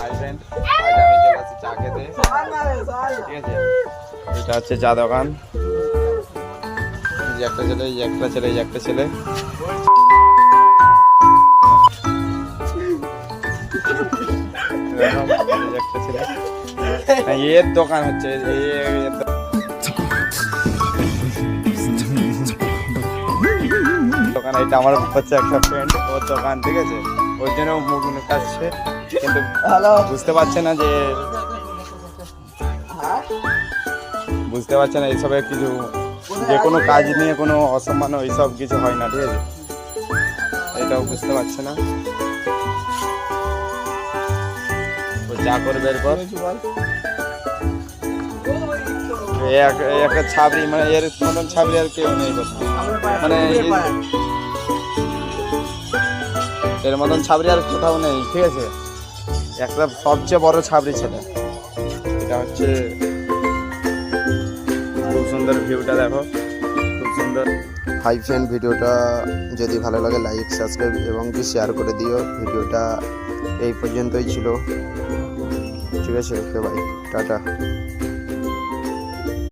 Hi friend, আজ আমি চলে আসছি চা খেতে। ঠিক আছে, এটা হচ্ছে চা দোকান। এই যে একটা ছেলে, এই যে একটা ছেলে, এই যে একটা ছেলে। একটা ছেলে, এর দোকান হচ্ছে দোকান। এটা আমার হচ্ছে একটা ফ্রেন্ড, ওর দোকান। ঠিক আছে, ওর জন্য মুখ কাটছে, কিন্তু বুঝতে পারছে না যে এইসবে কিছু, যে কোনো কাজ নিয়ে কোনো অসম্মান এইসব কিছু হয় না। ঠিক আছে, এটাও বুঝতে পারছে না। ও যা করবে এরপর একটা ছাবড়ি, মানে এর মতন ছাবড়ি আর কেউ নেই বলতে, মানে এর মতন ছাবড়ি আর কোথাও নেই। ঠিক আছে, একটা সবচেয়ে বড় ছাবড়ি ছেলে। এটা হচ্ছে খুব সুন্দর, ভিউটা দেখো, খুব সুন্দর। হাই ফ্রেন্ড, ভিডিওটা যদি ভালো লাগে লাইক, সাবস্ক্রাইব এবং কি শেয়ার করে দিও। ভিডিওটা এই পর্যন্তই ছিল। ঠিক আছে, ওকে, বাই, টাটা।